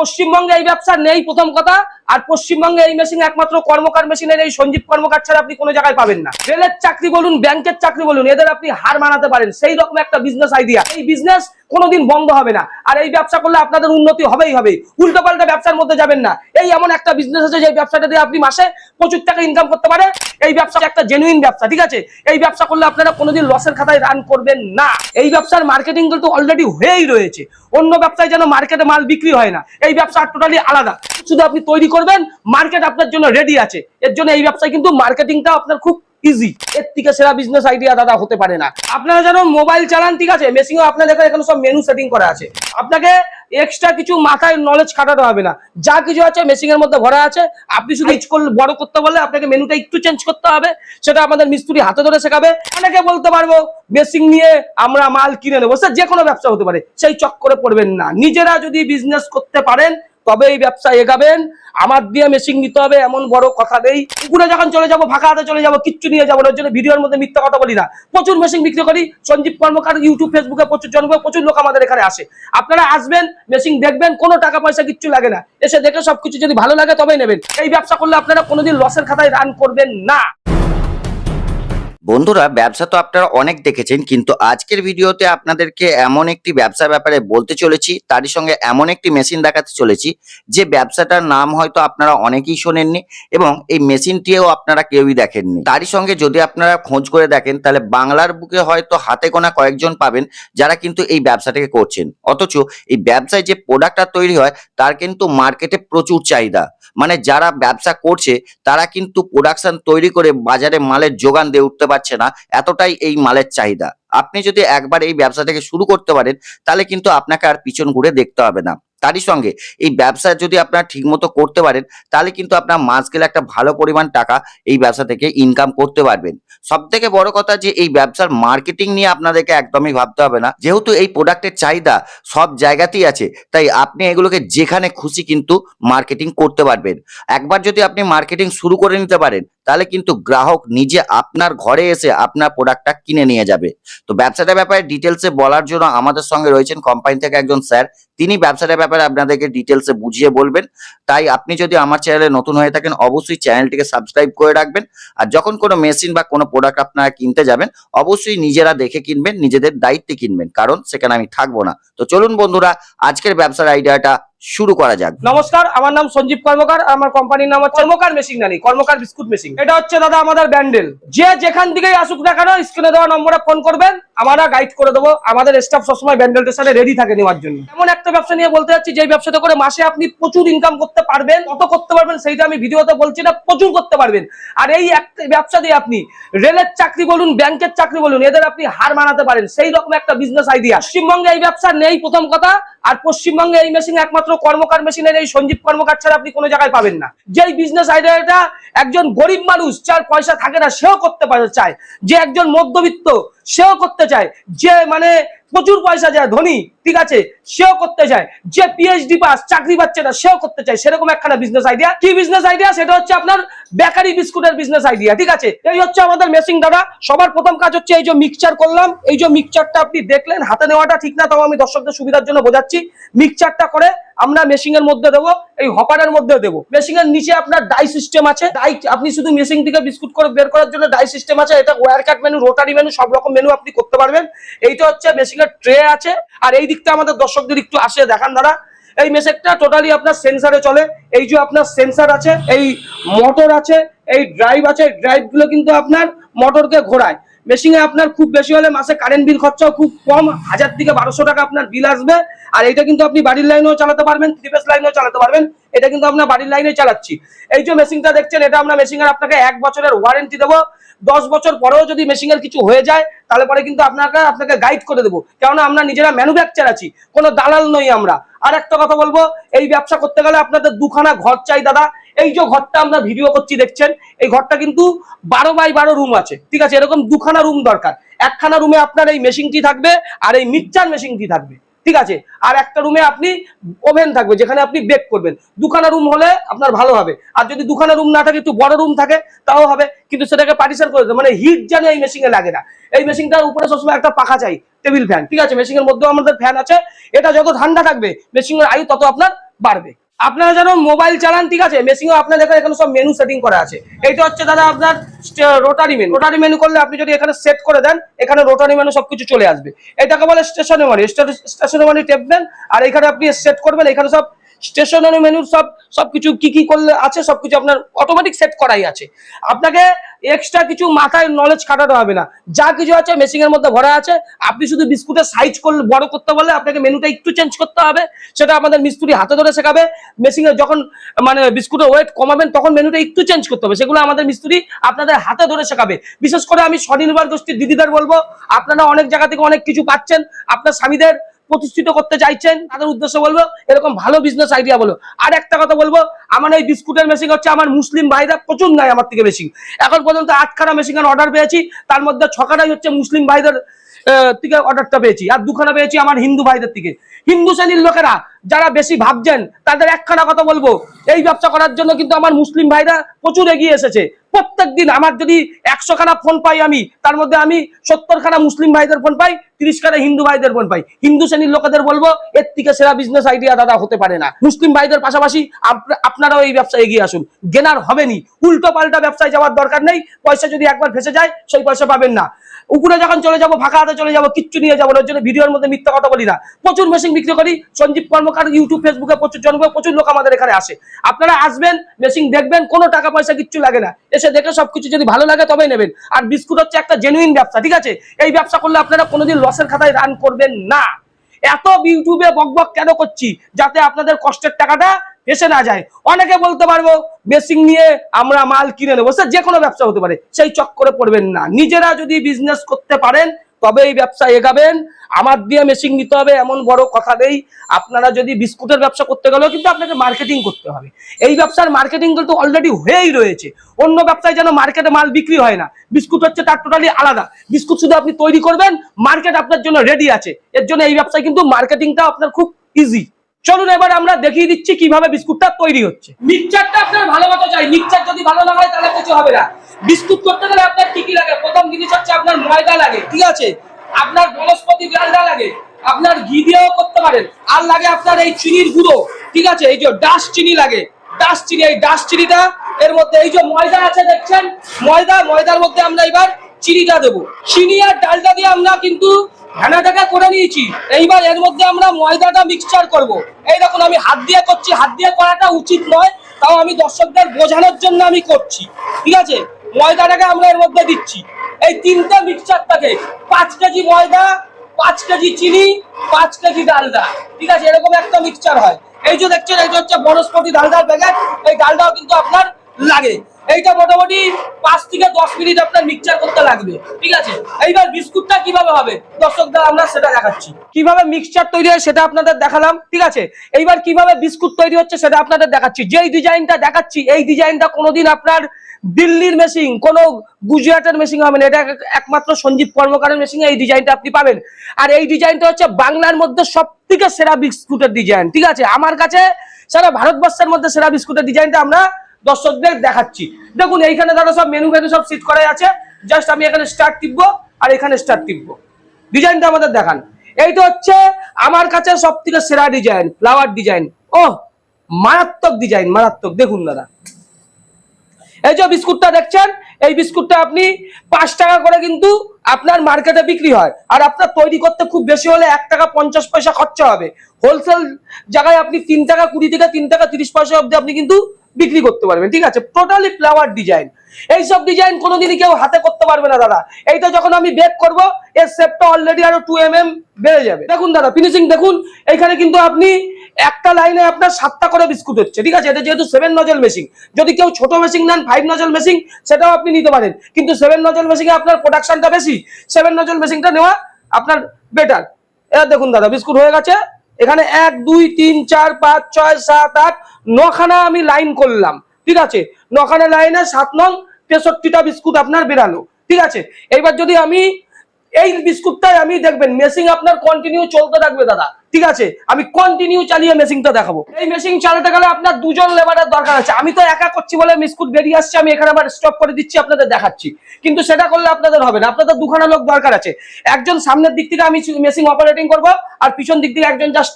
পশ্চিমবঙ্গে এই ব্যবসা নেই প্রথম কথা। আর পশ্চিমবঙ্গে এই মেশিন একমাত্র কর্মকার মেশিনের এই সঞ্জীব কর্মকার ছাড়া আপনি কোনো জায়গায় পাবেন না। রেলের চাকরি বলুন, ব্যাংকের চাকরি বলুন, এদের আপনি হার মানাতে পারেন। সেই রকম একটা বিজনেস আইডিয়া। এই বিজনেস কোনোদিন বন্ধ হবে না। আর এই ব্যবসা করলে আপনাদের উন্নতি হবেই হবে। উল্টো পাল্টা ব্যবসার মধ্যে যাবেন না। এই এমন একটা বিজনেস আছে যে ব্যবসাটা দিয়ে আপনি মাসে প্রচুর টাকা ইনকাম করতে পারে। এই ব্যবসা একটা জেনুইন ব্যবসা, ঠিক আছে? এই ব্যবসা করলে আপনারা কোনোদিন লসের খাতায় রান করবেন না। এই ব্যবসার মার্কেটিং কিন্তু অলরেডি হয়েই রয়েছে। অন্য ব্যবসায় যেন মার্কেটে মাল বিক্রি হয় না, এই ব্যবসা টোটালি আলাদা। শুধু আপনি তৈরি করবেন, মার্কেট আপনার জন্য রেডি আছে। এর জন্য এই ব্যবসায় কিন্তু মার্কেটিংটা আপনার খুব ইজি। এর থেকে সেরা বিজনেস আইডিয়া দাদা হতে পারে না। আপনারা যেন মোবাইল চালান, ঠিক আছে, মেশিনও আপনার এখানে সব মেনু সেটিং করা আছে। আপনাকে এক্সট্রা কিছু মাথায় নলেজ খাটাতে হবে না। যা কিছু আছে মেশিনের মধ্যে ভরা আছে। আপনি শুধু বড় করতে বললে আপনাকে মেনুটা একটু চেঞ্জ করতে হবে। সেটা আমাদের মিস্ত্রি হাতে ধরে শেখাবে। অনেকে বলতে পারবো মেশিন নিয়ে আমরা মাল কিনে নেবো, সে যে কোনো ব্যবসা হতে পারে। সেই চক্করে পড়বেন না। নিজেরা যদি বিজনেস করতে পারেন তবে এই ব্যবসা এগাবেন। আমার দিয়ে মেশিন নিতে হবে এমন বড় কথা নেই। পুকুরে যখন চলে যাবো, ফাঁকা হাতে চলে যাবো, কিচ্ছু নিয়ে যাবো। ওর জন্য ভিডিওর মধ্যে মিথ্যা কথা বলি না। প্রচুর মেশিন বিক্রি করি। সঞ্জীব কর্মকার ইউটিউব ফেসবুকে প্রচুর জনপ্রিয়, প্রচুর লোক আমাদের এখানে আসে। আপনারা আসবেন, মেশিন দেখবেন, কোনো টাকা পয়সা কিচ্ছু লাগে না। এসে দেখে সবকিছু যদি ভালো লাগে তবেই নেবেন। এই ব্যবসা করলে আপনারা কোনোদিন লসের খাতায় রান করবেন না। বন্ধুরা, ব্যবসা তো আপনারা অনেক দেখেছেন, কিন্তু আজকের ভিডিওতে আপনাদেরকে এমন একটি ব্যবসার ব্যাপারে বলতে চলেছি, তারই সঙ্গে এমন একটি মেশিন দেখাতে চলেছি যে ব্যবসাটার নাম হয়তো আপনারা অনেকেই শোনেননি এবং এই মেশিনটিও আপনারা কেউই দেখেননি। তারই সঙ্গে যদি আপনারা খোঁজ করে দেখেন তাহলে বাংলার বুকে হয়তো হাতে গোনা কয়েকজন পাবেন যারা কিন্তু এই ব্যবসাটাকে করছেন। অথচ এই ব্যবসায় যে প্রোডাক্টটা তৈরি হয় তার কিন্তু মার্কেটে প্রচুর চাহিদা। মানে যারা ব্যবসা করছে তারা কিন্তু প্রোডাকশন তৈরি করে বাজারে মালের যোগান দিয়ে উঠতে পারছে না, এতটাই এই মালের চাহিদা। আপনি যদি একবার এই ব্যবসা থেকে শুরু করতে পারেন তাহলে কিন্তু আপনাকে আর পিছন ঘুরে দেখতে হবে না। তারই সঙ্গে এই ব্যবসা যদি আপনারা ঠিকমতো করতে পারেন তাহলে কিন্তু আপনার মাস গেলে একটা ভালো পরিমাণ টাকা এই ব্যবসা থেকে ইনকাম করতে পারবেন। সব থেকে বড় কথা যে এই ব্যবসার মার্কেটিং নিয়ে আপনাদেরকে একদমই ভাবতে হবে না। যেহেতু এই প্রোডাক্টের চাহিদা সব জায়গাতেই আছে, তাই আপনি এগুলোকে যেখানে খুশি কিন্তু মার্কেটিং করতে পারবেন। একবার যদি আপনি মার্কেটিং শুরু করে নিতে পারেন তাহলে কিন্তু গ্রাহক নিজে আপনার ঘরে এসে আপনার প্রোডাক্টটা কিনে নিয়ে যাবে। তো ব্যবসাটার ব্যাপারে ডিটেলসে বলার জন্য আমাদের সঙ্গে রয়েছেন কোম্পানি থেকে একজন স্যার। তিনি ব্যবসাটার ব্যাপারে আপনাদেরকে ডিটেলসে বুঝিয়ে বলবেন। তাই আপনি যদি আমার চ্যানেলে নতুন হয়ে থাকেন অবশ্যই চ্যানেলটিকে সাবস্ক্রাইব করে রাখবেন। আর যখন কোনো মেশিন বা কোনো প্রোডাক্ট আপনারা কিনতে যাবেন অবশ্যই নিজেরা দেখে কিনবেন, নিজেদের দায়িত্বে কিনবেন, কারণ সেখানে আমি থাকবো না। তো চলুন বন্ধুরা, আজকের ব্যবসার আইডিয়াটা শুরু করা যাক। নমস্কার, আমার নাম সঞ্জীব কর্মকার। আমার কোম্পানির নাম হচ্ছে কর্মকার মেশিন, কর্মকার বিস্কুট মেশিন। এটা হচ্ছে দাদা আমাদের ব্যান্ডেল। যে যেখান থেকেই আসুক না কেন স্ক্রিনে দেওয়া নম্বরে ফোন করবেন, আমরা গাইড করে দেবো। আমাদের স্টাফ সবসময় ব্যান্ডেল স্টেশনে রেডি থাকে নেওয়ার জন্য। এমন একটা ব্যবসা নিয়ে বলতে যাচ্ছি যে ব্যবসাটা করে মাসে আপনি প্রচুর ইনকাম করতে পারবেন। কত করতে পারবেন সেইটা আমি ভিডিওতে বলছি না, প্রচুর করতে পারবেন। আর এই একটা ব্যবসা দিয়ে আপনি রেলের চাকরি বলুন, ব্যাংকের চাকরি বলুন, এদের আপনি হার মানাতে পারেন। সেই রকম একটা বিজনেস আইডিয়া। পশ্চিমবঙ্গে এই ব্যবসা নেই প্রথম কথা। আর পশ্চিমবঙ্গে এই মেশিন একমাত্র কর্মকার মেশিনের এই সঞ্জীব কর্মকার ছাড়া আপনি কোনো জায়গায় পাবেন না। যেই বিজনেস আইডিয়াটা একজন গরিব মানুষ যার পয়সা থাকে না সেও করতে চায়, যে একজন মধ্যবিত্ত সেও করতে চায়, যে মানে প্রচুর পয়সা যায় ধনী, ঠিক আছে, সেও করতে চায়, যে পিএইচডি পাস চাকরি পাচ্ছে না সেও করতে চায়। সেরকম একখানা বিজনেস আইডিয়া। কি বিজনেস আইডিয়া? সেটা হচ্ছে আপনার বেকারি বিস্কুটের বিজনেস আইডিয়া, ঠিক আছে? এই হচ্ছে আমাদের মেশিন দাদা। সবার প্রথম কাজ হচ্ছে এই যে মিক্সচার করলাম। এই যে মিক্সচারটা আপনি দেখলেন, হাতে নেওয়াটা ঠিক না, তাও আমি দর্শকদের সুবিধার জন্য বোঝাচ্ছি। মিক্সচারটা করে আমরা মেশিন এর মধ্যে দেবো, এই হপারের মধ্যে দেবো। মেশিন এর নিচে আপনার ডাই সিস্টেম আছে। ডাই আপনি শুধু মেশিন থেকে বিস্কুট করে বের করার জন্য ডাই সিস্টেম আছে। এটা ওয়্যার কাট মেনু, রোটারি মেনু, সব রকম মেনু আপনি করতে পারবেন। এইটা হচ্ছে মেশিন এর ট্রে আছে। আর এই দিকটা আমাদের দর্শকদের একটু আসে দেখান দাদা। এই মেশিনটা টোটালি আপনার সেন্সারে চলে। এই যে আপনার সেন্সার আছে, এই মোটর আছে, এই ড্রাইভ আছে। ড্রাইভ গুলো কিন্তু আপনার মোটরকে ঘোরায়। মেশিনে আপনার খুব বেশি হলে মাসে কারেন্ট বিল খরচাও খুব কম, 1000 থেকে 1200 টাকা আপনার বিল আসবে। আর এটা কিন্তু আপনি বাড়ির লাইনেও চালাতে পারবেন, 3 ফেজ লাইনেও চালাতে পারবেন। এটা কিন্তু আমরা বাড়ির লাইনে চালাচ্ছি। এই যে মেশিনটা দেখছেন, এটা আমরা মেশিনের আপনাকে 1 বছরের ওয়ারেন্টি দেবো। 10 বছর পরেও যদি মেশিনের কিছু হয়ে যায় তাহলে পরে কিন্তু আপনাকে গাইড করে দেবো, কেননা আমরা নিজেরা ম্যানুফ্যাকচার আছি, কোনো দালাল নই আমরা। আর একটা কথা বলবো, এই ব্যবসা করতে গেলে আপনাদের 2খানা ঘর চাই দাদা। এই যে ঘরটা আমরা ভিডিও করছি দেখছেন, এই ঘরটা কিন্তু 12x12 রুম আছে, ঠিক আছে? এরকম 2খানা রুম দরকার। একখানা রুমে আপনার এই মেশিনটি থাকবে আর এই মিক্সচার মেশিনটি থাকবে, ঠিক আছে? আর একটা রুমে আপনি ওভেন থাকবে যেখানে আপনি বেক করবেন। 2খানা রুম হলে আপনার ভালো হবে। আর যদি 2খানা রুম না থাকে, একটু বড় রুম থাকে তাও হবে, কিন্তু সেটাকে পার্টিশন করে দেবে, মানে হিট যেন এই মেশিনে লাগে না। এই মেশিনটার উপরে সবসময় একটা পাখা চাই, টেবিল ফ্যান, ঠিক আছে? মেশিনের মধ্যেও আমাদের ফ্যান আছে। এটা যত ঠান্ডা থাকবে মেশিনের আয়ু তত আপনার বাড়বে। আপনারা যেন মোবাইল চালান, ঠিক আছে, মেশিনও আপনার দেখেন এখানে সব মেনু সেটিং করা আছে। এইটা হচ্ছে দাদা আপনার রোটারি মেনু। রোটারি মেনু করলে আপনি যদি এখানে সেট করে দেন, এখানে রোটারি মেনু সবকিছু চলে আসবে। এটাকে বলে স্টেশনারি। স্টেশনারি টেপবেন আর এখানে আপনি সেট করবেন। এখানে সব স্টেশনারি মেনুর সবকিছু কি কি করলে আছে সবকিছু আপনার অটোমেটিক সেট করাই আছে। আপনাকে এক্সট্রা কিছু মাথায় নলেজ খাটাতে হবে না, যা কিছু আছে মেশিনের মধ্যে ভরা আছে। আপনি শুধু বিস্কুটের সাইজ করলে বড় করতে বললে আপনাকে মেনুটা একটু চেঞ্জ করতে হবে, সেটা আমাদের মিস্ত্রি হাতে ধরে শেখাবে। মেশিনে যখন মানে বিস্কুটের ওয়েট কমাবেন তখন মেনুটা একটু চেঞ্জ করতে হবে, সেগুলো আমাদের মিস্ত্রি আপনাদের হাতে ধরে শেখাবে। বিশেষ করে আমি স্বনির্ভর গোষ্ঠীর দিদিদের বলবো, আপনারা অনেক জায়গা থেকে অনেক কিছু পাচ্ছেন, আপনার স্বামীদের প্রতিষ্ঠিত করতে চাইছেন, তাদের উদ্দেশ্যে বলবো এরকম ভালো বিজনেস আইডিয়া বলো। আর একটা কথা বলবো, আমার এই বিস্কুটের মেশিন হচ্ছে আমার মুসলিম ভাইরা প্রচুর নাই আমার থেকে মেশিন। এখন পর্যন্ত 8খানা মেশিনের অর্ডার পেয়েছি, তার মধ্যে 6খানাই হচ্ছে মুসলিম ভাইদের থেকে অর্ডারটা পেয়েছি, আর 2খানা পেয়েছি আমার হিন্দু ভাইদের থেকে। হিন্দু শ্রেণীর লোকেরা যারা বেশি ভাবছেন তাদের একখানা কথা বলবো, এই ব্যবসা করার জন্য কিন্তু আমার মুসলিম ভাইরা প্রচুর এগিয়ে এসেছে। প্রত্যেকদিন আমার যদি 100খানা ফোন পাই আমি, তার মধ্যে আমি 70খানা মুসলিম ভাইদের ফোন পাই, 30খানা হিন্দু ভাইদের ফোন পাই। হিন্দু শ্রেণীর লোকেদের বলবো এর থেকে সেরা বিজনেস আইডিয়া দাদা হতে পারে না। মুসলিম ভাইদের পাশাপাশি আপনারাও এই ব্যবসায় এগিয়ে আসুন, গেনার হবেনি। উল্টো পাল্টা ব্যবসায় যাওয়ার দরকার নেই, পয়সা যদি একবার ফেসে যায় সেই পয়সা পাবেন না। উপরে যখন চলে যাবো ফাঁকা হাতে চলে যাবো, কিচ্ছু নিয়ে যাবো না। ওর জন্য ভিডিওর মধ্যে মিথ্যা কথা বলি না। প্রচুর মেশিন বিক্রি করি, সঞ্জীব কর্মকার ইউটিউব ফেসবুকে প্রচুর জনপ্রিয়, প্রচুর লোক আমাদের এখানে আসে। আপনারা আসবেন, মেশিন দেখবেন, কোনো টাকা পয়সা কিচ্ছু লাগে না। এসে দেখে সবকিছু যদি ভালো লাগে তবেই নেবেন। আর বিস্কুট হচ্ছে একটা জেনুইন ব্যবসা, ঠিক আছে। এই ব্যবসা করলে আপনারা কোনোদিন লসের খাতায় রান করবেন না। এত ইউটিউবে বকবক কেন করছি, যাতে আপনাদের কষ্টের টাকাটা এসে না যায়। অনেকে বলতে পারবো মেশিন নিয়ে আমরা মাল কিনে নেবো, সে যে কোনো ব্যবসা হতে পারে, সেই চক্করে পড়বেন না। নিজেরা যদি বিজনেস করতে পারেন তবে এই ব্যবসা এগাবেন। আমার দিয়ে মেশিন নিতে হবে এমন বড় কথা নেই। আপনারা যদি বিস্কুটের ব্যবসা করতে গেলেও কিন্তু আপনাকে মার্কেটিং করতে হবে। এই ব্যবসার মার্কেটিং কিন্তু অলরেডি হয়েই রয়েছে। অন্য ব্যবসায় যেন মার্কেটে মাল বিক্রি হয় না, বিস্কুট হচ্ছে তার টোটালি আলাদা। বিস্কুট শুধু আপনি তৈরি করবেন, মার্কেট আপনার জন্য রেডি আছে। এর জন্য এই ব্যবসায় কিন্তু মার্কেটিংটা আপনার খুব ইজি। চলুন এবার আমরা দেখিয়ে দিচ্ছি কিভাবে বিস্কুটটা তৈরি হচ্ছে। মিক্সচারটা আপনার ভালো মতো চাই, মিক্সচার যদি ভালো না হয় তাহলে কিছু হবে না। বিস্কুট করতে গেলে আপনার কি কি লাগে? প্রথম জিনিস হচ্ছে আপনার ময়দা লাগে, ঠিক আছে, আপনার বনস্পতি ডালডা লাগে, আপনার ঘি দিয়েও করতে পারেন, আর লাগে আপনার এই চিনির গুঁড়ো, ঠিক আছে, এই যে ডাস্ট চিনি লাগে, ডাস্ট চিনি। এই ডাস্ট চিনিটা এর মধ্যে এই যে ময়দা আছে দেখছেন, ময়দার মধ্যে আমরা এবার চিনিটা দেবো। চিনি আর ডালটা দিয়ে আমরা কিন্তু ঘানাটাকে করে নিয়েছি। এইবার এর মধ্যে আমরা ময়দাটা মিক্সচার করব। এই দেখুন আমি হাত দিয়ে করছি, হাত দিয়ে করাটা উচিত নয়, তাও আমি দর্শকদের বোঝানোর জন্য আমি করছি, ঠিক আছে। ময়দাটাকে আমরা এর মধ্যে দিচ্ছি, এই তিনটা মিক্সচারটাকে 5 কেজি ময়দা, 5 কেজি চিনি, 5 কেজি ডালডা, ঠিক আছে, এরকম একটা মিক্সচার হয়। এই যে দেখছেন এইটা হচ্ছে বনস্পতি ডালডার প্যাকেট, এই ডালডাও কিন্তু আপনার লাগে। এইটা মোটামুটি 5 থেকে 10 মিনিট আপনার মিক্সচার করতে লাগবে, ঠিক আছে। এইবার বিস্কুটটা কিভাবে হবে দর্শকদের আমরা সেটা দেখাচ্ছি। কিভাবে মিক্সচার তৈরি হয় সেটা আপনাদের দেখালাম, ঠিক আছে। এইবার কিভাবে বিস্কুট তৈরি হচ্ছে সেটা আপনাদের দেখাচ্ছি। যেই ডিজাইনটা দেখাচ্ছি এই ডিজাইনটা কোনোদিন আপনার দিল্লির মেশিন, কোনো গুজরাটের মেশিন হবে না। এটা একমাত্র সঞ্জীব কর্মকারের মেশিনে এই ডিজাইনটা আপনি পাবেন। আর এই ডিজাইনটা হচ্ছে বাংলার মধ্যে সব থেকে সেরা বিস্কুটের ডিজাইন, ঠিক আছে। আমার কাছে সারা ভারতবর্ষের মধ্যে সেরা বিস্কুটের ডিজাইনটা আমরা দর্শকদের দেখাচ্ছি। দেখুন এইখানে ধরো সব মেনু সব সিট করাই আছে, জাস্ট আমি এখানে স্টার্ট টিপবো আর এখানে স্টার্ট টিপবো। ডিজাইনটা আমাদের দেখান। এইটা হচ্ছে আমার কাছে সব থেকে সেরা ডিজাইন, ফ্লাওয়ার ডিজাইন। ও মারাত্মক ডিজাইন, মারাত্মক। দেখুন দাদা এই যে বিস্কুটটা দেখছেন, এই বিস্কুটটা আপনি 5 টাকা করে কিন্তু আপনার মার্কেটে বিক্রি হয়। আর আপনার তৈরি করতে খুব বেশি হলে 1 টাকা 50 পয়সা খরচা হবে। হোলসেল জায়গায় আপনি 3 টাকা 20 থেকে 3 টাকা 30 পয়সা অবধি আপনি কিন্তু বিক্রি করতে পারবেন, ঠিক আছে। Totally flower design. এইসব ডিজাইন কোনোদিনই কেউ হাতে করতে পারবে না দাদা। এইটা যখন আমি বেক করবো এর শেপটা অলরেডি আরো 2 mm বেড়ে যাবে। দেখুন দাদা ফিনিশিং দেখুন, এখানে কিন্তু আপনি একটা লাইনে আপনার 7টা করে বিস্কুট হচ্ছে, ঠিক আছে। এটা যেহেতু 7 নজল মেশিন, যদি কেউ ছোট মেশিন নেন 5 নজল মেশিন সেটাও আপনি নিতে পারেন, কিন্তু 7 নজল মেশিনে আপনার প্রোডাকশনটা বেশি, 7 নজল মেশিনটা নেওয়া আপনার বেটার। এবার দেখুন দাদা বিস্কুট হয়ে গেছে। এখানে 1 2 3 4 5 6 7 8 9খানা আমি লাইন করলাম, ঠিক আছে। 9খানা লাইনে 7 নং 63টা বিস্কুট আপনার বেরালো, ঠিক আছে। এইবার যদি আমি এই বিস্কুটটাই আমি দেখবেন মেশিন আপনার কন্টিনিউ চলতে থাকবে দাদা, ঠিক আছে? আমি কন্টিনিউ চালিয়ে মেশিনটা দেখাবো। এই মেশিন চালাতে গেলে আপনার দুজন লেবারের দরকার আছে। আমি তো একা করছি বলে বিস্কুট বেরিয়ে আসছে, আমি এখানে আবার স্টপ করে দিচ্ছি, আপনাদের দেখাচ্ছি। কিন্তু সেটা করলে আপনাদের হবে না, আপনাদের দুখানা লোক দরকার আছে। একজন সামনের দিক থেকে আমি মেশিন অপারেটিং করব, আর পিছন দিক থেকে একজন জাস্ট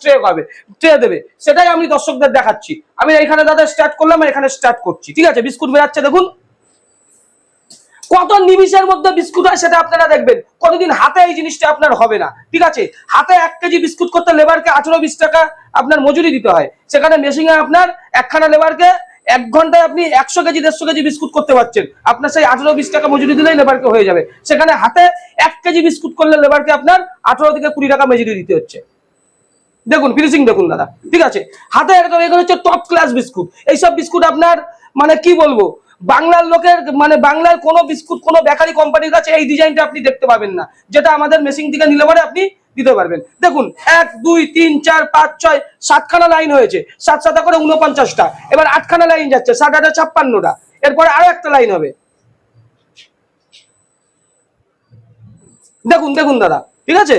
ট্রে দেবে। সেটাই আমি দর্শকদের দেখাচ্ছি। আমি এখানে দাদা স্টার্ট করলাম, এখানে স্টার্ট করছি, ঠিক আছে? বিস্কুট বেরাচ্ছে দেখুন, কত নিমিষের মধ্যে বিস্কুট হয় সেটা আপনারা দেখবেন। কোনোদিন হাতে এই জিনিসটা আপনার হবে না, ঠিক আছে? হাতে 1 কেজি বিস্কুট করতে লেবারকে 18-20 টাকা আপনার মজুরি দিতে হয়, সেখানে মেশিনে আপনার একখানা লেবারকে 1 ঘন্টায় আপনি 100 কেজি 150 কেজি বিস্কুট করতে পারছেন। আপনার সেই 18-20 টাকা মজুরি দিলেই লেবারকে হয়ে যাবে। সেখানে হাতে 1 কেজি বিস্কুট করলে লেবারকে আপনার 18 থেকে 20 টাকা মজুরি দিতে হচ্ছে। দেখুন ফিনিশিং দেখুন দাদা, ঠিক আছে? হাতে এরকম, এগুলো হচ্ছে টপ ক্লাস বিস্কুট। এইসব বিস্কুট আপনার মানে কি বলবো, বাংলার লোকের মানে বাংলার কোনো বিস্কুট কোনো বেকারি কোম্পানির কাছে এই ডিজাইনটা আপনি দেখতে পাবেন না, যেটা আমাদের মেশিন থেকে নিলে পরে আপনি দিতে পারবেন। দেখুন 1 2 3 4 5 6 7খানা লাইন হয়েছে, 7 7 করে 49টা। এবার 8খানা লাইন যাচ্ছে, 7 8 56টা। এরপরে আরো একটা লাইন হবে। দেখুন দেখুন দাদা, ঠিক আছে?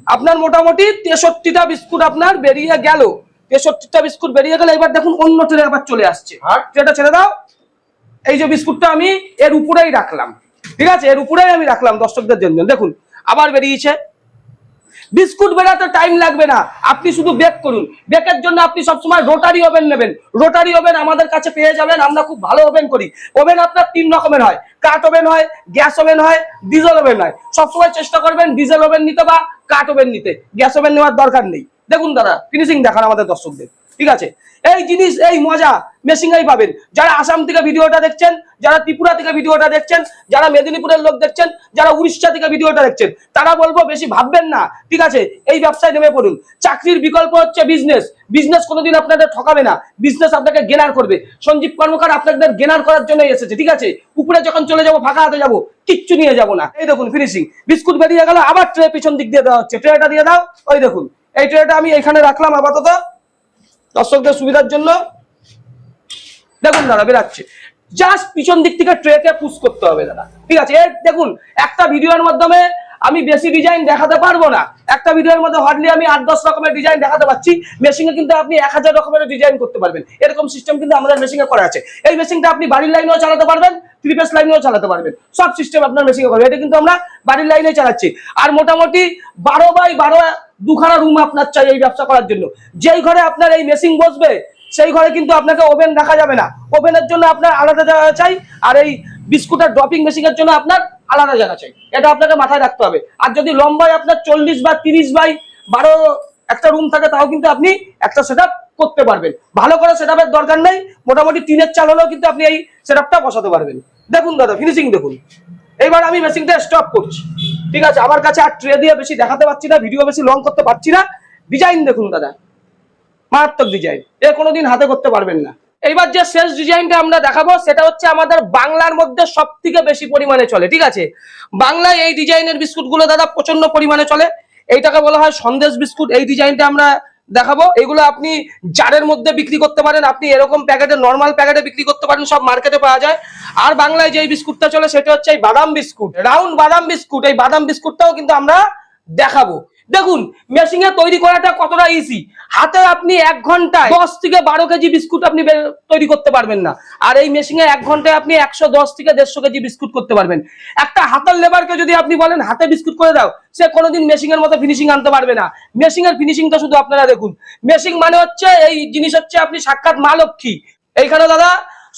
আপনার মোটামুটি 63টা বিস্কুট আপনার বেরিয়ে গেল। 63টা বিস্কুট বেরিয়ে গেল। এবার দেখুন অন্য ট্রে আবার চলে আসছে। ট্রেটা ছেড়ে দাও। এই যে বিস্কুটটা আমি এর উপরেই রাখলাম, ঠিক আছে? এর উপরেই আমি রাখলাম দর্শকদের জন্য। দেখুন আবার বেরিয়েছে। বিস্কুট বেরাতে টাইম লাগবে না, আপনি শুধু বেক করুন। বেকের জন্য আপনি সবসময় রোটারি ওভেন নেবেন। রোটারি ওভেন আমাদের কাছে পেয়ে যাবেন, আমরা খুব ভালো ওভেন করি। ওভেন আপনার 3 রকমের হয়, কাঠ ওভেন হয়, গ্যাস ওভেন হয়, ডিজেল ওভেন হয়। সবসময় চেষ্টা করবেন ডিজেল ওভেন নিতে বা কাঠ ওভেন নিতে, গ্যাস ওভেন নেওয়ার দরকার নেই। দেখুন দাদা ফিনিশিং দেখান আমাদের দর্শকদের, ঠিক আছে? এই জিনিস এই মজা মেশিনেই পাবেন। যারা আসাম থেকে ভিডিওটা দেখছেন, যারা ত্রিপুরা থেকে ভিডিওটা দেখছেন, যারা মেদিনীপুরের লোক দেখছেন, যারা উড়িষ্যা থেকে ভিডিওটা দেখছেন, তারা বলবো বেশি ভাববেন না, ঠিক আছে? এই ব্যবসায় নেমে পড়ুন। চাকরির বিকল্প হচ্ছে বিজনেস। বিজনেস কোনোদিন আপনাদের ঠকাবে না, বিজনেস আপনাকে গেনার করবে। সঞ্জীব কর্মকার আপনাদের গেনার করার জন্যই এসেছে, ঠিক আছে? উপরে যখন চলে যাবো ফাঁকা হাতে যাবো, কিচ্ছু নিয়ে যাবো না। এই দেখুন ফিনিশিং, বিস্কুট বেরিয়ে গেল, আবার ট্রে পিছন দিক দিয়ে দেওয়া হচ্ছে। ট্রেটা দিয়ে দাও। ওই দেখুন এই ট্রেটা আমি এখানে রাখলাম আপাতত দর্শকদের সুবিধার জন্য। দেখুন দাদা বেরাচ্ছে, জাস্ট পিছন দিক থেকে ট্রেকে পুশ করতে হবে দাদা, ঠিক আছে? দেখুন একটা ভিডিওর মাধ্যমে আমি বেশি ডিজাইন দেখাতে পারবো না। একটা ভিডিওর মধ্যে হার্ডলি আমি 8-10 রকমের ডিজাইন দেখাতে পারছি। মেশিনে কিন্তু আপনি 1000 রকমের ডিজাইন করতে পারবেন, এরকম সিস্টেম কিন্তু আমাদের মেশিনে করা আছে। এই মেশিনটা আপনি বাড়ির লাইনেও চালাতে পারবেন, 3 ফেজ লাইনেও চালাতে পারবেন, সব সিস্টেম আপনার মেশিনে করবে। এটা কিন্তু আমরা বাড়ির লাইনে চালাচ্ছি। আর মোটামুটি 12x12 দুখানা রুম আপনার চাই এই ব্যবসা করার জন্য। যেই ঘরে আপনার এই মেশিন বসবে সেই ঘরে কিন্তু আপনাকে ওভেন রাখা যাবে না, ওভেনের জন্য আপনার আলাদা জায়গা চাই। আর এই বিস্কুটের ড্রপিং মেশিনের জন্য আপনার আলাদা জায়গা চাই, এটা আপনাকে মাথায় রাখতে হবে। আর যদি লম্বায় আপনার 40 বা 30x12 একটা রুম থাকে, তাও কিন্তু আপনি একটা সেটআপ করতে পারবেন। ভালো করে সেটআপের দরকার নেই, মোটামুটি টিনের চাল হলেও কিন্তু আপনি এই সেটআপটা বসাতে পারবেন। দেখুন দাদা ফিনিশিং দেখুন। এইবার আমি মেশিনটা স্টপ করছি, ঠিক আছে? আমার কাছে আর ট্রে দিয়ে বেশি দেখাতে পারছি না, ভিডিও বেশি লং করতে পারছি না। ডিজাইন দেখুন দাদা, মারাত্মক ডিজাইন, এ কোনোদিন হাতে করতে পারবেন না। এইবার যে শেষ ডিজাইনটা আমরা দেখাবো সেটা হচ্ছে আমাদের বাংলার মধ্যে সব থেকে বেশি পরিমাণে চলে, ঠিক আছে? বাংলায় এই ডিজাইনের বিস্কুট গুলো দাদা প্রচন্ড পরিমাণে চলে। এইটাকে বলা হয় সন্দেশ বিস্কুট। এই ডিজাইনটা আমরা দেখাবো। এগুলো আপনি জারের মধ্যে বিক্রি করতে পারেন, আপনি এরকম প্যাকেটে নর্মাল প্যাকেটে বিক্রি করতে পারেন, সব মার্কেটে পাওয়া যায়। আর বাংলায় যে বিস্কুটটা চলে সেটা হচ্ছে এই বাদাম বিস্কুট, রাউন্ড বাদাম বিস্কুট। এই বাদাম বিস্কুটটাও কিন্তু আমরা দেখাবো। দেখুন মেশিনে তৈরি করাটা কতটা ইজি। হাতে আপনি 1 ঘন্টায় 10 থেকে 12 কেজি বিস্কুট আপনি তৈরি করতে পারবেন না, আর এই মেশিনে 1 ঘন্টায় আপনি 110 থেকে 150 কেজি বিস্কুট করতে পারবেন। একটা হাতের লেবারকে যদি আপনি বলেন হাতে বিস্কুট করে দাও, সে কোনোদিন মেশিনের মতো ফিনিশিং আনতে পারবে না। মেশিনের ফিনিশিংটা শুধু আপনারা দেখুন। মেশিন মানে হচ্ছে এই জিনিস হচ্ছে আপনি সাক্ষাৎ মা লক্ষ্মী। এইখানে দাদা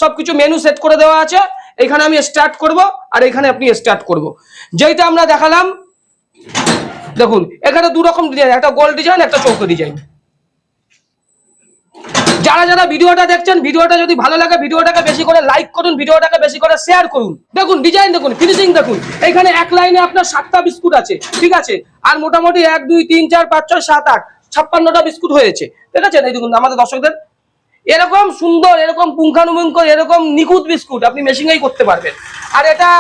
সবকিছু মেনু সেট করে দেওয়া আছে। এইখানে আমি স্টার্ট করব, আর এইখানে আপনি স্টার্ট করব। যেটা আমরা দেখালাম দেখুন, এখানে 2 রকম ডিজাইন, একটা গোল ডিজাইন, একটা চৌকো ডিজাইন। যারা যারা ভিডিওটা দেখছেন, ভিডিওটা যদি ভালো লাগে ভিডিওটাকে বেশি করে লাইক করুন, ভিডিওটাকে বেশি করে শেয়ার করুন। দেখুন ডিজাইন দেখুন, ফিনিশিং দেখুন। এখানে এক লাইনে আপনার 7টা বিস্কুট আছে, ঠিক আছে? আর মোটামুটি 1 2 3 4 5 6 7 8 56টা বিস্কুট হয়েছে, ঠিক আছে? এই দেখুন আমাদের দর্শকদের এরকম সুন্দর, এরকম পুঙ্খানুপুঙ্খ, এরকম নিখুঁত বিস্কুট আপনি মেশিনেই করতে পারবেন। আর এটা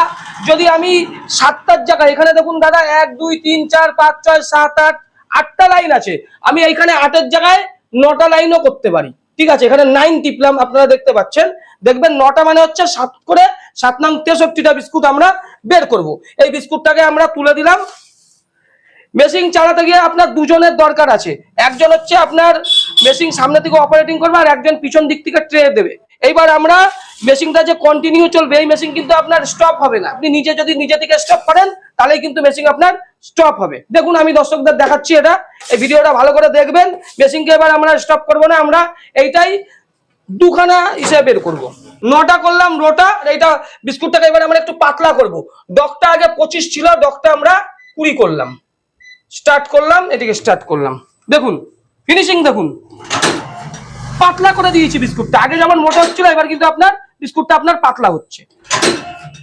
যদি আমি 7টার জায়গায়, এখানে দেখুন দাদা 1 2 3 4 5 6 7 8 8টা লাইন আছে, আমি এইখানে 8এর জায়গায় 9টা লাইনও করতে পারি, ঠিক আছে? এখানে 9 টিপলাম, আপনারা দেখতে পাচ্ছেন। দেখবেন 9টা মানে হচ্ছে 7 করে 7 নং 63টা বিস্কুট আমরা বের করব। এই বিস্কুটটাকে আমরা তুলে দিলাম। মেশিন চালাতে গিয়ে আপনার দুজনের দরকার আছে, একজন হচ্ছে আপনার মেশিন সামনে থেকে অপারেটিং করবে আর একজন পিছন দিক থেকে ট্রে দেবে। এইবার আমরা মেশিনটা যে কন্টিনিউ চলবে, এই মেশিন কিন্তু আপনার স্টপ হবে না। আপনি নিজে থেকে স্টপ করেন তাহলেই কিন্তু মেশিন আপনার স্টপ হবে। দেখুন আমি দর্শকদের দেখাচ্ছি, এটা এই ভিডিওটা ভালো করে দেখবেন। মেশিনকে এবার আমরা স্টপ করবো না, আমরা এইটাই দুখানা হিসেবে বের করবো। 9টা করলাম রোটা, এইটা বিস্কুটটাকে এবার আমরা একটু পাতলা করব। ডকটা আগে 25 ছিল, ডকটা আমরা 20 করলাম। স্টার্ট করলাম, এটিকে স্টার্ট করলাম। দেখুন ফিনিশিং দেখুন, পাতলা করে দিয়েছি বিস্কুটটা। আগে যেমন মোটা হচ্ছিল, এবার কিন্তু আপনার বিস্কুটটা আপনার পাতলা হচ্ছে,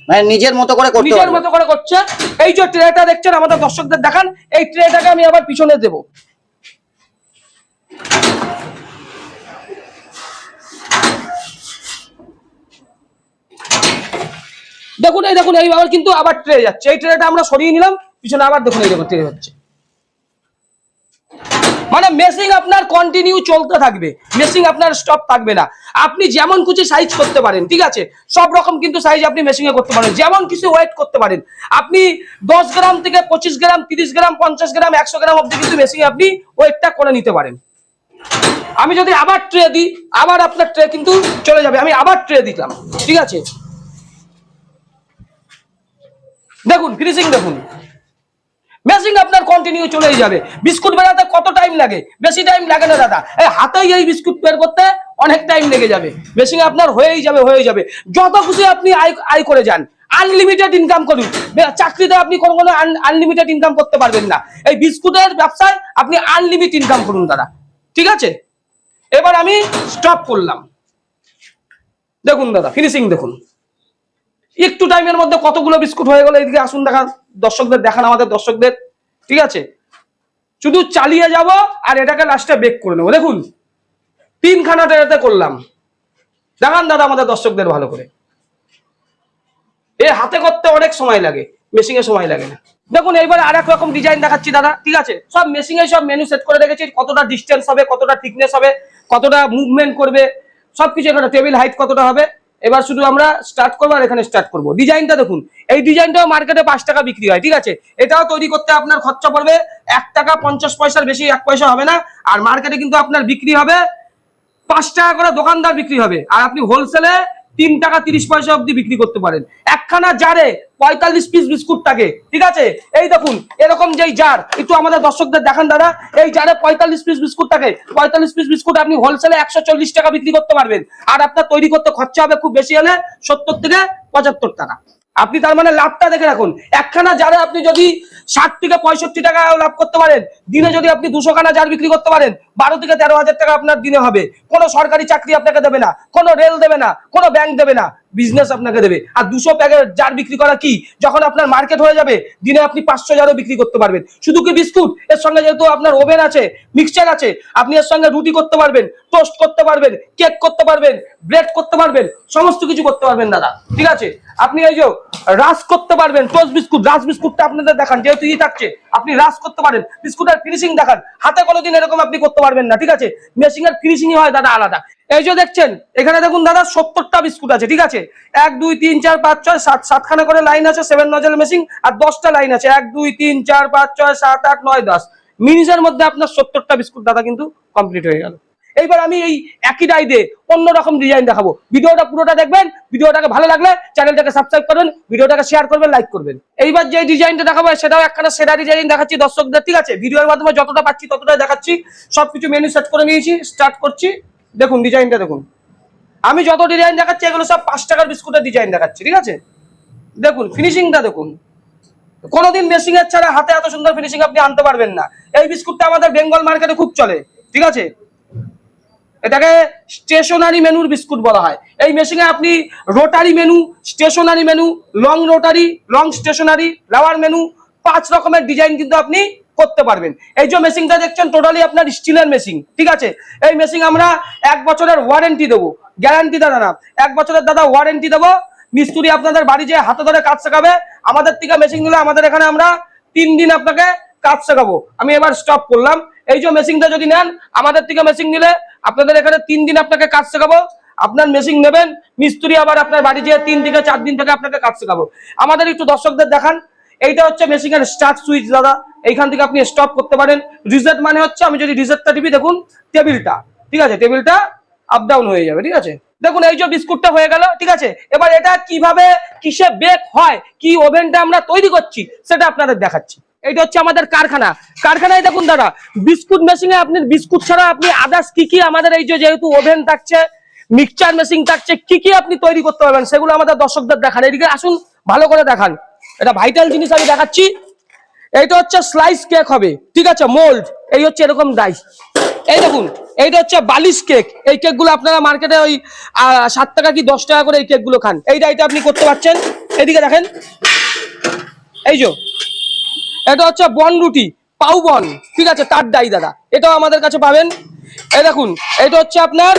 মানে নিজের মতো করে করতে নিজের পারবে। মতো করে করছে। এই যে ট্রেটা দেখছেন, আমাদের দর্শকদের দেখান, এই ট্রেটাকে আমি আবার পিছনে দেব। দেখুন এই দেখুন, এইভাবে কিন্তু আবার ট্রে যাচ্ছে। এই ট্রেটা আমরা সরিয়ে নিলাম পিছনে, আবার দেখুন এই দেখুন ট্রে হচ্ছে। মানে মেশিন আপনার কন্টিনিউ চলতে থাকবে, মেশিন আপনার স্টপ থাকবে না। আপনি যেমন খুশি সাইজ করতে পারেন, ঠিক আছে, সব রকম কিন্তু সাইজ আপনি মেশিনে করতে পারেন, যেমন কিছু ওয়েট করতে পারেন। আপনি 10 গ্রাম থেকে 25 গ্রাম, 30 গ্রাম, 50 গ্রাম, 100 গ্রাম অব্দি কিন্তু মেশিনে আপনি ওয়েটটা করে নিতে পারেন। আমি যদি আবার ট্রে দিই, আবার আপনার ট্রে কিন্তু চলে যাবে। আমি আবার ট্রে দিলাম, ঠিক আছে, দেখুন ফিনিশিং দেখুন, মেশিন আপনার কন্টিনিউ চলেই যাবে। বিস্কুট বেরাতে কত টাইম লাগে? বেশি টাইম লাগে না দাদা, এই হাতেই এই বিস্কুট বের করতে অনেক টাইম লেগে যাবে। মেশিন আপনার হয়েই যাবে। যত খুশি আপনি আয় করে যান, আনলিমিটেড ইনকাম করুন। চাকরিতে আপনি কোনো আনলিমিটেড ইনকাম করতে পারবেন না। এই বিস্কুটের ব্যবসায় আপনি আনলিমিটেড ইনকাম করুন দাদা, ঠিক আছে। এবার আমি স্টপ করলাম। দেখুন দাদা ফিনিশিং দেখুন, একটু টাইমের মধ্যে কতগুলো বিস্কুট হয়ে গেল। এদিকে আসুন দেখান, দর্শকদের দেখান, আমাদের দর্শকদের, ঠিক আছে। শুধু চালিয়ে যাব আর এটাকে লাস্টে বেক করে নেবো। দেখুন 3খানা ট্রেতে করলাম। দেখান দাদা আমাদের দর্শকদের ভালো করে। এ হাতে করতে অনেক সময় লাগে, মেশিনে সময় লাগে না। দেখুন এইবার আর এক রকম ডিজাইন দেখাচ্ছি দাদা, ঠিক আছে। সব মেশিনে সব মেনু সেট করে রেখেছি, কতটা ডিস্টেন্স হবে, কতটা থিকনেস হবে, কতটা মুভমেন্ট করবে, সবকিছু এখানে, টেবিল হাইট কতটা হবে। এবার শুধু আমরা স্টার্ট করবো আর এখানে স্টার্ট করবো। ডিজাইনটা দেখুন, এই ডিজাইনটাও মার্কেটে 5 টাকা বিক্রি হয়, ঠিক আছে। এটাও তৈরি করতে আপনার খরচা পড়বে 1 টাকা 50 পয়সার বেশি 1 পয়সা হবে না। আর মার্কেটে কিন্তু আপনার বিক্রি হবে 5 টাকা করে, দোকানদার বিক্রি হবে। আর আপনি হোলসেলে 3 টাকা 30 পয়সা অব্দি বিক্রি করতে পারেন। একখানা জারে 45 পিস বিস্কুট থাকে, ঠিক আছে। এই দেখুন এরকম যেই জার, একটু আমাদের দর্শকদের দেখান দাদা। এই জারে 45 পিস বিস্কুট থাকে। 45 পিস বিস্কুট আপনি হোলসেলে 140 টাকা বিক্রি করতে পারবেন। আর আপনার তৈরি করতে খরচা হবে খুব বেশি হলে 70 থেকে 75 টাকা। আপনি তার মানে লাভটা দেখে রাখুন। একখানা জারে আপনি যদি 60 থেকে 65 টাকা লাভ করতে পারেন, দিনে যদি আপনি 200 খানা জার বিক্রি করতে পারেন, 12 থেকে 13 হাজার টাকা আপনার দিনে হবে। কোনো সরকারি চাকরি আপনাকে দেবে না, কোনো রেল দেবে না, কোনো ব্যাংক দেবে না, বিজনেস আপনাকে দেবে। আর 200 প্যাকেট জার বিক্রি করা কি, যখন আপনার মার্কেট হয়ে যাবে দিনে আপনি 500 জারও বিক্রি করতে পারবেন। শুধু কি বিস্কুট, এর সঙ্গে যেহেতু আপনার ওভেন আছে, মিক্সচার আছে, আপনি এর সঙ্গে রুটি করতে পারবেন, টোস্ট করতে পারবেন, কেক করতে পারবেন, ব্রেড করতে পারবেন, সমস্ত কিছু করতে পারবেন দাদা, ঠিক আছে। আপনি এই যে রাস করতে পারবেন, টোস্ট বিস্কুট, রাস বিস্কুটটা আপনাদের দেখান, যেহেতু ই থাকছে আপনি রাস করতে পারেন। বিস্কুটের ফিনিশিং দেখান, হাতে কোনোদিন এরকম আপনি করতে পারবেন না, ঠিক আছে। মেশিং এর ফিনিশিংই হয় দাদা আলাদা। এই যে দেখছেন এখানে দেখুন দাদা 70টা বিস্কুট আছে, ঠিক আছে। 1 2 3 4 5 6 7 7খানা করে লাইন আছে, 7 নজল মেশিন। আর 10টা লাইন আছে, 1 2 3 4 5 6 7 8 9 10 মিনিটের মধ্যে আপনার 70টা বিস্কুট দাদা কিন্তু কমপ্লিট হয়ে গেল। এইবার আমি এই একই ডাইতে অন্যরকম ডিজাইন দেখাবো। ভিডিওটা পুরোটা দেখবেন, ভিডিওটাকে ভালো লাগলে চ্যানেলটাকে সাবস্ক্রাইব করবেন, ভিডিওটাকে শেয়ার করবেন, লাইক করবেন। এইবার যে ডিজাইনটা দেখাবো সেটাও একখানা সেরা ডিজাইন দেখাচ্ছি দর্শকদের, ঠিক আছে। ভিডিওর মাধ্যমে যতটা পাচ্ছি ততটাই দেখাচ্ছি। সবকিছু মেনু সেট করে নিয়েছি, স্টার্ট করছি। দেখুন ডিজাইনটা দেখুন, আমি যত ডিজাইন দেখাচ্ছি এগুলো সব 5 টাকার বিস্কুটের ডিজাইন দেখাচ্ছি, ঠিক আছে। দেখুন ফিনিশিংটা দেখুন, কোনোদিন মেশিং এর ছাড়া হাতে এত সুন্দর ফিনিশিং আপনি আনতে পারবেন না। এই বিস্কুটটা আমাদের বেঙ্গল মার্কেটে খুব চলে, ঠিক আছে। এটাকে স্টেশনারি মেনুর বিস্কুট বলা হয়। এই মেশিনে আপনি rotary menu, stationary menu, long rotary, long stationary, rubber menu, 5 রকমের ডিজাইন কিন্তু আপনি করতে পারবেন। এই যে মেশিনটা দেখছেন টোটালি আপনার স্টিলের মেশিন, ঠিক আছে। এই মেশিন আমরা 1 বছরের ওয়ারেন্টি দেবো, গ্যারান্টি দাদা না, 1 বছরের দাদা ওয়ারেন্টি দেবো। মিস্ত্রি আপনাদের বাড়ি যে হাতে ধরে কাজ শেখাবে, আমাদের থেকে মেশিন নিলে আমাদের এখানে আমরা 3 দিন আপনাকে কাজ শেখাবো। আমি এবার স্টপ করলাম। এই যে মেশিনটা যদি নেন আমাদের থেকে মেশিন নিলে আপনাদের এখানে 3 দিন আপনাকে কাজ শেখাবো। আপনার মেশিন নেবেন, মিস্ত্রি আবার আপনার বাড়ি যেয়ে 3 থেকে 4 দিন থেকে আপনাকে কাজ শেখাবো। আমাদের একটু দর্শকদের দেখান। এইটা হচ্ছে মেশিনের স্টার্ট সুইচ দাদা, এইখান থেকে আপনি স্টপ করতে পারেন। রিসেট মানে হচ্ছে আমি যদি রিসেটটা টিপি দেখুন টেবিলটা, ঠিক আছে, টেবিলটা আপ ডাউন হয়ে যাবে, ঠিক আছে। দেখুন এই যে বিস্কুটটা হয়ে গেল, ঠিক আছে। এবার এটা কিভাবে কিসে বেক হয়, কি ওভেনটা আমরা তৈরি করছি সেটা আপনাদের দেখাচ্ছি। এইটা হচ্ছে আমাদের কারখানা। কারখানায় দেখুন দাদা, বিস্কুট মেশিনে আপনি বিস্কুট ছাড়া আপনি আদার্স কি কি আমাদের এই যে যেহেতু ওভেন থাকছে, মিক্সচার মেশিন থাকছে, কি কি আপনি তৈরি করতে পারবেন সেগুলো আমাদের দর্শকদের দেখান। এদিকে আসুন, ভালো করে দেখান। এটা ভাইটাল জিনিস আমি দেখাচ্ছি। এইটা হচ্ছে স্লাইস কেক হবে, ঠিক আছে, মোল্ড। এই হচ্ছে এরকম ডাইস। এই দেখুন, এইটা হচ্ছে বালিশ কেক। এই কেকগুলো আপনারা মার্কেটে ওই 7 টাকা কি 10 টাকা করে এই কেকগুলো খান। এই ডাইটা আপনি করতে পারছেন। এদিকে দেখেন, এই যে এটা হচ্ছে বন রুটি, পাউ বন, ঠিক আছে, তার ডাই দাদা, এটাও আমাদের কাছে পাবেন। এই দেখুন, এটা হচ্ছে আপনার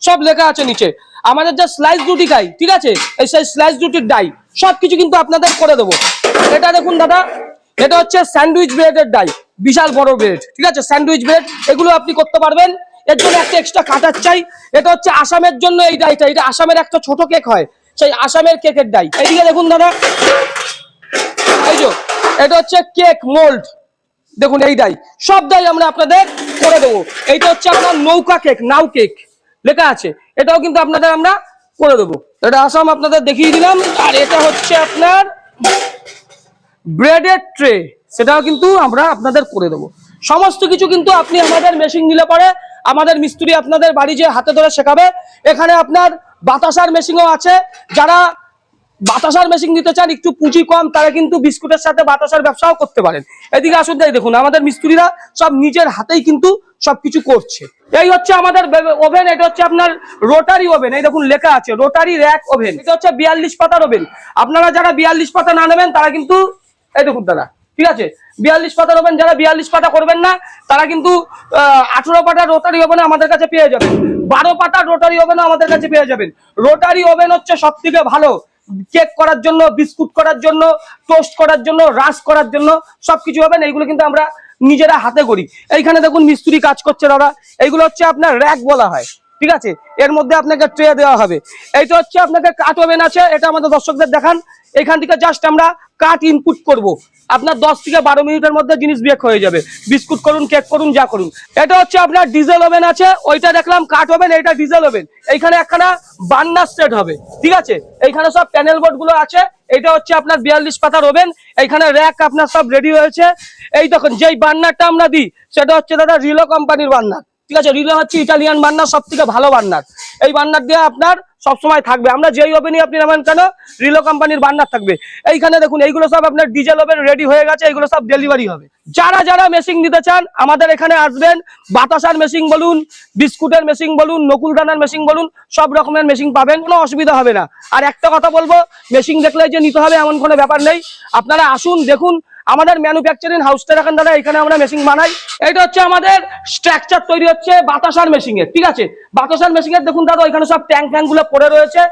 সব লেখা আছে নিচে আমাদের যে স্লাইস রুটি খাই, ঠিক আছে, এই সেই স্লাইস রুটির ডাই সবকিছু কিন্তু আপনাদের করে দেবো। এটা দেখুন দাদা, এটা হচ্ছে স্যান্ডউইচ ব্রেডের ডাই, বিশাল বড় ব্রেড, ঠিক আছে, স্যান্ডউইচ ব্রেড, এগুলো আপনি করতে পারবেন। এর জন্য একটা এক্সট্রা কাটার চাই। এটা হচ্ছে আসামের জন্য এই ডাইটা, এটা আসামের একটা ছোট কেক হয়, সেই আসামের কেকের ডাই। এইদিকে দেখুন দাদা, এই যে এটা হচ্ছে কেক মোল্ড, দেখুন এই ডাই, সব ডাই আমরা আপনাদের করে দেবো। এইটা হচ্ছে আপনার নৌকা কেক, নাও কেক লেখা আছে, এটাও কিন্তু আপনাদের আমরা করে দেবো। এটা আসাম আপনাদের দেখিয়ে দিলাম। আর এটা হচ্ছে আপনার ব্রেডের ট্রে, সেটাও কিন্তু আমরা আপনাদের করে দেবো। সমস্ত কিছু কিন্তু আপনি আমাদের মেশিন নিলে পরে আমাদের মিস্ত্রি আপনাদের বাড়ি যে হাতে ধরে শেখাবে। এখানে আপনার বাতাসার মেশিনও আছে, যারা বাতাসার মেশিন নিতে চান, একটু পুঁজি কম, তারা কিন্তু বিস্কুটের সাথে বাতাসার ব্যবসাও করতে পারেন। এদিকে আসুন, তাই দেখুন আমাদের মিস্ত্রিরা সব নিজের হাতেই কিন্তু সবকিছু করছে। এই হচ্ছে আমাদের ওভেন, এটা হচ্ছে আপনার রোটারি ওভেন। এই দেখুন লেখা আছে রোটারি র্যাক ওভেন। এটা হচ্ছে 42 পাতার ওভেন। আপনারা যারা 42 পাতা না নেবেন তারা কিন্তু এই দেখুন দাদা, ঠিক আছে, 42 পাতা ওভেন, যারা 42 পাতা করবেন না তারা কিন্তু 18 পাতা রোটারি ওভেন আমাদের কাছে পেয়ে যাবেন। 12 পাতা রোটারি ওভেন আমাদের কাছে পেয়ে যাবেন। রোটারি ওভেন হচ্ছে সব থেকে ভালো কেক করার জন্য, বিস্কুট করার জন্য, টোস্ট করার জন্য, রাস করার জন্য সবকিছু হবে। এইগুলো কিন্তু আমরা নিজেরা হাতে করি। এইখানে দেখুন মিস্ত্রি কাজ করছে দাদা। এইগুলো হচ্ছে আপনার র্যাক বলা হয়, ঠিক আছে, এর মধ্যে আপনাকে ট্রে দেওয়া হবে। এইটা হচ্ছে আপনাকে কাট ওভেন আছে, এটা আমাদের দর্শকদের দেখান। এখান থেকে জাস্ট আমরা কাট ইনপুট করব, আপনার 10 থেকে 12 মিনিটের মধ্যে জিনিস বেক হয়ে যাবে, বিস্কুট করুন, কেক করুন, যা করুন। এটা হচ্ছে আপনার ডিজেল ওভেন আছে, ওইটা দেখলাম কাট ওভেন, এইটা ডিজেল ওভেন। এইখানে একখানা বার্নার সেট হবে, ঠিক আছে, এইখানে সব প্যানেল বোর্ড গুলো আছে। এটা হচ্ছে আপনার 42 পাতার ওভেন। এইখানে র্যাক আপনার সব রেডি হয়েছে। এই দেখুন, যেই বার্নারটা আমরা দিই সেটা হচ্ছে দাদা রিলো কোম্পানির বার্নার, ঠিক আছে, রিলো হচ্ছে ইটালিয়ান বার্নার, সব থেকে ভালো বার্নার। এই বার্নার দিয়ে আপনার সবসময় থাকবে, আমরা যেই ওভেনই আপনি নেবেন কেন রিলো কোম্পানির বার্নার থাকবে। এইখানে দেখুন এইগুলো সব আপনার ডিজেল ওভেন রেডি হয়ে গেছে, এগুলো সব ডেলিভারি হবে। যারা যারা মেশিন নিতে চান আমাদের এখানে আসবেন। বাতাসার মেশিন বলুন, বিস্কুটের মেশিন বলুন, নকুলদানার মেশিন বলুন, সব রকমের মেশিন পাবেন, কোনো অসুবিধা হবে না। আর একটা কথা বলবো, মেশিন দেখলে যে নিতে হবে এমন কোনো ব্যাপার নেই। আপনারা আসুন, দেখুন আমাদের ম্যানুফ্যাকচারিং হাউসটা দেখেন দাদা, এখানে আমরা মেশিন বানাই। এটা হচ্ছে আমাদের স্ট্রাকচার তৈরি হচ্ছে বাতাসার মেশিনের, ঠিক আছে, বাতাসার মেশিনের দেখুন দাদা, এখানে সব ট্যাঙ্ক ফ্যাঙ্ক গুলো পড়ে রয়েছে।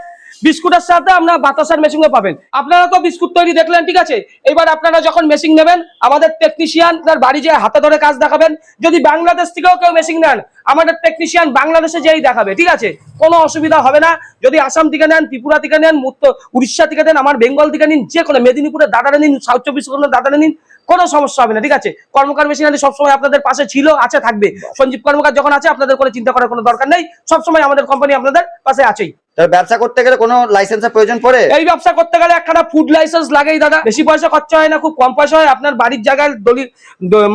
বিস্কুটের সাথে আমরা বাতাসার মেশিনও পাবেন। আপনারা তো বিস্কুট তৈরি দেখলেন, ঠিক আছে, এবার আপনারা যখন মেশিন নেবেন আমাদের টেকনিশিয়ান তার বাড়ি যেয়ে হাতে ধরে কাজ দেখাবেন। যদি বাংলাদেশ থেকেও কেউ মেশিন নেন আমাদের টেকনিশিয়ান বাংলাদেশে যেই দেখাবে, ঠিক আছে, কোনো অসুবিধা হবে না। যদি আসাম থেকে নেন, ত্রিপুরা থেকে নেন, উড়িষ্যা থেকে নেন, আমার বেঙ্গল থেকে নিন, যে কোনো মেদিনীপুরের দাদারা নিন, সাউথ 24 পরগনার দাদারা নিন, কোনো সমস্যা হবে না, ঠিক আছে। কর্মকার মেশিনারি সবসময় আপনাদের পাশে ছিল, আছে, থাকবে। সঞ্জীব কর্মকার যখন আছে আপনাদের কোনো চিন্তা করার কোনো দরকার নেই, সবসময় আমাদের কোম্পানি আপনাদের পাশে আছেই। ব্যবসা করতে গেলে কোনো লাইসেন্সের প্রয়োজন পড়ে? এই ব্যবসা করতে গেলে একটা ফুড লাইসেন্স লাগেই দাদা। বেশি পয়সা খরচা হয় না, খুব কম পয়সা হয়। আপনার বাড়ির জায়গায়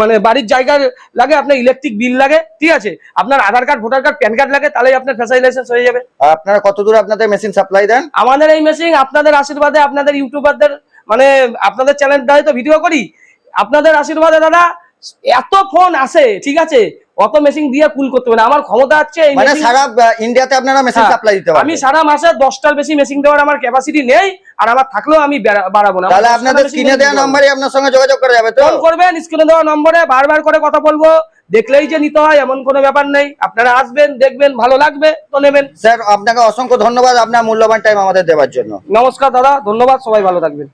মানে বাড়ির জায়গায় লাগে, আপনার ইলেকট্রিক বিল লাগে, ঠিক আছে, আপনার Aadhaar card, voter card, PAN card লাগে, তাহলেই আপনার ফ্যাসাই লাইসেন্স হয়ে যাবে। আপনারা কত দূর আপনাদের মেশিন সাপ্লাই দেন? আমাদের এই মেশিন আপনাদের আশীর্বাদে, আপনাদের ইউটিউবারদের মানে আপনাদের চ্যানেল দ্বারাই তো ভিডিও করি, আপনাদের আশীর্বাদে দাদা এত ফোন আসে, ঠিক আছে, অত মেশিন দিয়ে কুল করতে হবে না। আমার ক্ষমতা আছে মানে সারা ইন্ডিয়াতে আপনারা মেশিন সাপ্লাই দিতে পারবেন। আমি সারা মাসে 10টার বেশি মেশিন দেওয়ার আমার ক্যাপাসিটি নেই, আর আমার থাকলেও আমি বাড়াবো না। তাহলে আপনাদের স্ক্রিনে দেওয়া নম্বরে আপনার সঙ্গে যোগাযোগ করা যাবে তো? ফোন করবেন, স্ক্রিনে দেওয়া নম্বরে বারবার করে কথা বলবো, দেখলেই যে নিতে হয় এমন কোনো ব্যাপার নেই। আপনারা আসবেন, দেখবেন, ভালো লাগবে তো নেবেন। স্যার আপনাকে অসংখ্য ধন্যবাদ আপনার মূল্যবান টাইম আমাদের দেওয়ার জন্য। নমস্কার দাদা, ধন্যবাদ, সবাই ভালো থাকবেন।